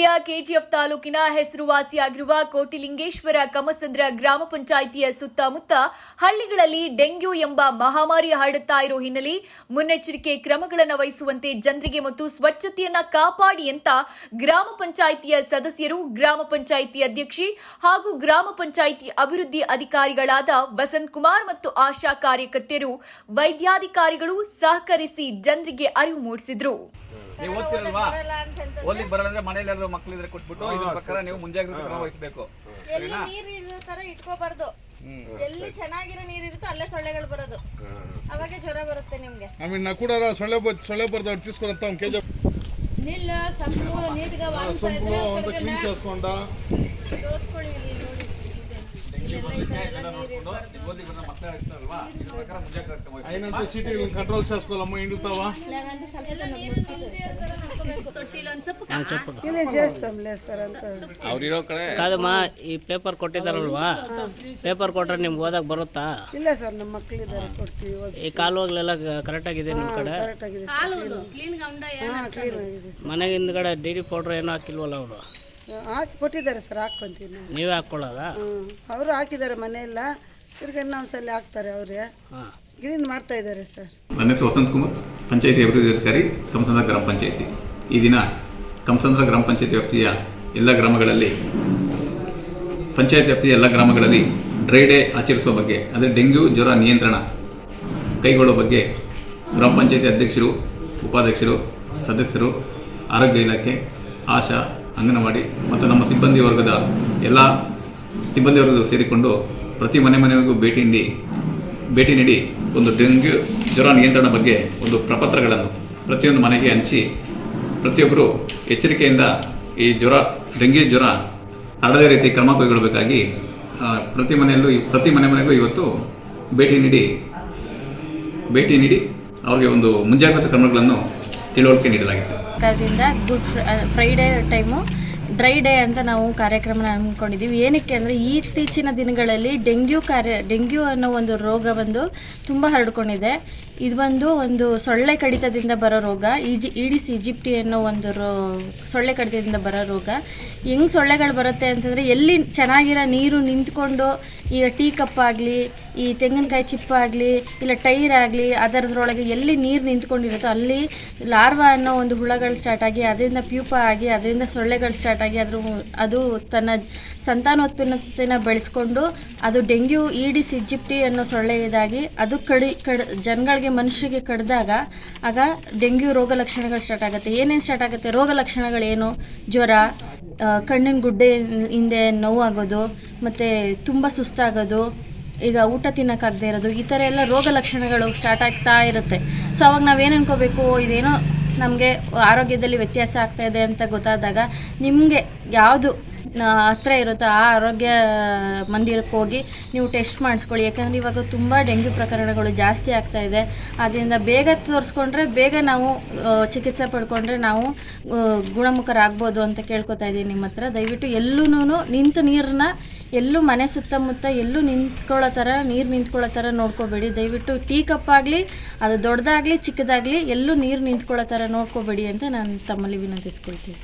ಜಿಲ್ಲೆಯ ಕೆಜಿಎಫ್ ತಾಲೂಕಿನ ಹೆಸರುವಾಸಿಯಾಗಿರುವ ಕೋಟಿಲಿಂಗೇಶ್ವರ ಕಮಸಂದ್ರ ಗ್ರಾಮ ಪಂಚಾಯಿತಿಯ ಸುತ್ತಮುತ್ತ ಹಳ್ಳಿಗಳಲ್ಲಿ ಡೆಂಗ್ಯೂ ಎಂಬ ಮಹಾಮಾರಿ ಹರಡುತ್ತಾ ಇರೋ ಹಿನ್ನೆಲೆ ಮುನ್ನೆಚ್ಚರಿಕೆ ಕ್ರಮಗಳನ್ನು ವಹಿಸುವಂತೆ ಜನರಿಗೆ ಮತ್ತು ಸ್ವಚ್ಛತೆಯನ್ನ ಕಾಪಾಡಿ ಅಂತ ಗ್ರಾಮ ಪಂಚಾಯಿತಿಯ ಸದಸ್ಯರು, ಗ್ರಾಮ ಪಂಚಾಯಿತಿ ಅಧ್ಯಕ್ಷೆ ಹಾಗೂ ಗ್ರಾಮ ಪಂಚಾಯಿತಿ ಅಭಿವೃದ್ಧಿ ಅಧಿಕಾರಿಗಳಾದ ವಸಂತ್ ಕುಮಾರ್ ಮತ್ತು ಆಶಾ ಕಾರ್ಯಕರ್ತೆಯರು, ವೈದ್ಯಾಧಿಕಾರಿಗಳು ಸಹಕರಿಸಿ ಜನರಿಗೆ ಅರಿವು ಮೂಡಿಸಿದರು. ನೀವು ಓದ್ತಿರಲ್ವಾ, ಓದ್ಲಿಕ್ಕೆ ಬರಲ್ಲ ಅಂದ್ರೆ ಮನೆಯಲ್ಲಿ ಮಕ್ಕಳಿದ್ರೆ ಕೊಟ್ಬಿಟ್ಟು ಇದ್ರ ಪ್ರಕಾರ ನೀವು ಮುಂಜಾಗ್ರತೆ ಕ್ರಮ ವಹಿಸಬೇಕು. ಎಲ್ಲಿ ನೀರು ಇರೋ ತರ ಇಟ್ಕೋಬಾರ್ದು. ಎಲ್ಲಿ ಚೆನ್ನಾಗಿರೋ ನೀರು ಇರುತ್ತೋ ಅಲ್ಲೇ ಸೊಳ್ಳೆಗಳು ಬರೋದು, ಅವಾಗ ಜ್ವರ ಬರುತ್ತೆ ನಿಮ್ಗೆ. ಆಮೇಲೆ ಕೂಡ ಸೊಳ್ಳೆ ಬರ್ದು తీసుకురంతా కేజీ నీళ్ళ సంపు నీటిగా సంపు అంత క్లీన్ చేసుకుంటా దోచుకోಳಿ ಇಲ್ಲಿ ನೋಡಿ అయినంత సిటీ కంట్రోల్ చేసుకోవాలమ్మా. ఇండుతావా కాదమ్మా, ఈ పేపర్ కొట్టిದಾರಲ್ವಾ, ಪೇಪರ್ ಕೊಟ್ರೆ ನಿಮ್ಗೆ ಓದಕ್ ಬರುತ್ತಾ? ಇಲ್ಲ ಸರ್, ನಮ್ಮ ಮಕ್ಕಳಿದ್ದಾರೆ, ಕೊಡ್ತೀವಿ. ಈ ಕಾಲುವಾಗಲೆಲ್ಲ ಕರೆಕ್ಟ್ ಆಗಿದೆ ನಿಮ್ಮ ಕಡೆ? ಮನೆಗೆ ಹಿಂದ್ಗಡೆ ಡೈರಿ ಪೌಡರ್ ಏನೋ ಹಾಕಿಲ್ವಲ್ಲ ಅವರು? ಹಾಕಿ ಕೊಟ್ಟಿದ್ದಾರೆ ಸರ್, ಹಾಕೊಂತೀವಿ ನಾವು. ನೀವೇ ಹಾಕೊಳ್ಳೋದ? ಅವರು ಹಾಕಿದ್ದಾರೆ, ಮನೆಯೆಲ್ಲ ತಿರ್ಗಿ ಒಂದ್ಸಲ ಹಾಕ್ತಾರೆ, ಅವರೇ ಕ್ಲೀನ್ ಮಾಡ್ತಾ ಇದ್ದಾರೆ ಸರ್. ನನ್ನ ಹೆಸರು ವಸಂತ್ ಕುಮಾರ್, ಪಂಚಾಯಿತಿ ಅಭಿವೃದ್ಧಿ ಅಧಿಕಾರಿ, ಕಮಸಂದ್ರ ಗ್ರಾಮ ಪಂಚಾಯಿತಿ. ಈ ದಿನ ಕಮಸಂದ್ರ ಗ್ರಾಮ ಪಂಚಾಯಿತಿ ವ್ಯಾಪ್ತಿಯ ಎಲ್ಲ ಗ್ರಾಮಗಳಲ್ಲಿ ಡ್ರೈ ಡೇ ಆಚರಿಸುವ ಬಗ್ಗೆ, ಅಂದರೆ ಡೆಂಗ್ಯೂ ಜ್ವರ ನಿಯಂತ್ರಣ ಕೈಗೊಳ್ಳುವ ಬಗ್ಗೆ ಗ್ರಾಮ ಪಂಚಾಯಿತಿ ಅಧ್ಯಕ್ಷರು, ಉಪಾಧ್ಯಕ್ಷರು, ಸದಸ್ಯರು, ಆರೋಗ್ಯ ಇಲಾಖೆ, ಆಶಾ, ಅಂಗನವಾಡಿ ಮತ್ತು ನಮ್ಮ ಸಿಬ್ಬಂದಿ ವರ್ಗದ ಎಲ್ಲ ಸಿಬ್ಬಂದಿ ವರ್ಗದ ಸೇರಿಕೊಂಡು ಪ್ರತಿ ಮನೆಗೂ ಭೇಟಿ ನೀಡಿ ಒಂದು ಡೆಂಗ್ಯೂ ಜ್ವರ ನಿಯಂತ್ರಣ ಬಗ್ಗೆ ಒಂದು ಪ್ರಪತ್ರಗಳನ್ನು ಪ್ರತಿಯೊಂದು ಮನೆಗೆ ಹಂಚಿ ಪ್ರತಿಯೊಬ್ಬರು ಎಚ್ಚರಿಕೆಯಿಂದ ಈ ಡೆಂಗ್ಯೂ ಜ್ವರ ಹರಡದೇ ರೀತಿ ಕ್ರಮ ಕೈಗೊಳ್ಳಬೇಕಾಗಿ ಪ್ರತಿ ಮನೆಗೂ ಇವತ್ತು ಭೇಟಿ ನೀಡಿ ಅವರಿಗೆ ಒಂದು ಮುಂಜಾಗ್ರತಾ ಕ್ರಮಗಳನ್ನು ತಿಳುವಳಿಕೆ ನೀಡಲಾಗಿದೆ. Good Friday time dry day ಅಂತ ನಾವು ಕಾರ್ಯಕ್ರಮನ ಹಮ್ಮಿಕೊಂಡಿದ್ದೀವಿ. ಏನಕ್ಕೆ ಅಂದರೆ ಇತ್ತೀಚಿನ ದಿನಗಳಲ್ಲಿ ಡೆಂಗ್ಯೂ ಅನ್ನೋ ಒಂದು ರೋಗ ಬಂದು ತುಂಬ ಹರಡ್ಕೊಂಡಿದೆ. ಇದು ಒಂದು ಸೊಳ್ಳೆ ಕಡಿತದಿಂದ ಬರೋ ರೋಗ. ಈಡಿಸ್ ಈಜಿಪ್ಟಿ ಅನ್ನೋ ಒಂದು ಸೊಳ್ಳೆ ಕಡಿತದಿಂದ ಬರೋ ರೋಗ. ಹೆಂಗೆ ಸೊಳ್ಳೆಗಳು ಬರುತ್ತೆ ಅಂತಂದರೆ, ಎಲ್ಲಿ ಚೆನ್ನಾಗಿರೋ ನೀರು ನಿಂತ್ಕೊಂಡು, ಈಗ ಟೀ ಕಪ್ ಆಗಲಿ, ಈ ತೆಂಗಿನಕಾಯಿ ಚಿಪ್ಪಾಗಲಿ, ಇಲ್ಲ ಟೈರ್ ಆಗಲಿ, ಅದರದ್ರೊಳಗೆ ಎಲ್ಲಿ ನೀರು ನಿಂತ್ಕೊಂಡಿರುತ್ತೋ ಅಲ್ಲಿ ಲಾರ್ವಾ ಅನ್ನೋ ಒಂದು ಹುಳಗಳು ಸ್ಟಾರ್ಟ್ ಆಗಿ, ಅದರಿಂದ ಪ್ಯೂಪ ಆಗಿ, ಅದರಿಂದ ಸೊಳ್ಳೆಗಳು ಸ್ಟಾರ್ಟ್ ಆಗಿ ಅದು ತನ್ನ ಸಂತಾನೋತ್ಪನ್ನತೆನ ಬೆಳೆಸ್ಕೊಂಡು ಅದು ಡೆಂಗ್ಯೂ ಈಡಿಸ್ ಈಜಿಪ್ಟಿ ಅನ್ನೋ ಸೊಳ್ಳೆ ಇದಾಗಿ ಅದು ಜನಗಳಿಗೆ, ಮನುಷ್ಯರಿಗೆ ಕಡಿದಾಗ ಆಗ ಡೆಂಗ್ಯೂ ರೋಗ ಲಕ್ಷಣಗಳು ಸ್ಟಾರ್ಟ್ ಆಗುತ್ತೆ. ಏನೇನು ಸ್ಟಾರ್ಟ್ ಆಗುತ್ತೆ? ರೋಗ ಲಕ್ಷಣಗಳೇನು? ಜ್ವರ, ಕಣ್ಣಿನ ಗುಡ್ಡೆ ಹಿಂದೆ ನೋವಾಗೋದು, ಮತ್ತು ತುಂಬ ಸುಸ್ತಾಗೋದು, ಈಗ ಊಟ ತಿನ್ನೋಕ್ಕಾಗದೇ ಇರೋದು, ಈ ಥರ ಎಲ್ಲ ರೋಗ ಲಕ್ಷಣಗಳು ಸ್ಟಾರ್ಟ್ ಆಗ್ತಾ ಇರುತ್ತೆ. ಸೊ ಅವಾಗ ನಾವೇನು ಅನ್ಕೋಬೇಕು, ಇದೇನೋ ನಮಗೆ ಆರೋಗ್ಯದಲ್ಲಿ ವ್ಯತ್ಯಾಸ ಆಗ್ತಾಯಿದೆ ಅಂತ ಗೊತ್ತಾದಾಗ ನಿಮಗೆ ಯಾವುದು ಹತ್ರ ಇರುತ್ತೋ ಆ ಆರೋಗ್ಯ ಮಂದಿರಕ್ಕೆ ಹೋಗಿ ನೀವು ಟೆಸ್ಟ್ ಮಾಡಿಸ್ಕೊಳ್ಳಿ. ಯಾಕಂದರೆ ಇವಾಗ ತುಂಬ ಡೆಂಗ್ಯೂ ಪ್ರಕರಣಗಳು ಜಾಸ್ತಿ ಆಗ್ತಾಯಿದೆ. ಆದ್ದರಿಂದ ಬೇಗ ತೋರಿಸ್ಕೊಂಡ್ರೆ, ಬೇಗ ನಾವು ಚಿಕಿತ್ಸೆ ಪಡ್ಕೊಂಡ್ರೆ ನಾವು ಗುಣಮುಖರಾಗ್ಬೋದು ಅಂತ ಕೇಳ್ಕೊತಾ ಇದ್ದೀನಿ ನಿಮ್ಮ ಹತ್ರ. ದಯವಿಟ್ಟು ಎಲ್ಲೂ ನಿಂತ ನೀರನ್ನ ಎಲ್ಲೂ ಮನೆ ಸುತ್ತಮುತ್ತ ಎಲ್ಲೂ ನೀರು ನಿಂತ್ಕೊಳ್ಳೋ ಥರ ನೋಡ್ಕೋಬೇಡಿ. ದಯವಿಟ್ಟು ಟೀ ಕಪ್ ಆಗಲಿ, ಅದು ದೊಡ್ಡದಾಗಲಿ ಚಿಕ್ಕದಾಗಲಿ, ಎಲ್ಲೂ ನೀರು ನಿಂತ್ಕೊಳ್ಳೋ ಥರ ನೋಡ್ಕೋಬೇಡಿ ಅಂತ ನಾನು ತಮ್ಮಲ್ಲಿ ವಿನಂತಿಸ್ಕೊಳ್ತೀನಿ.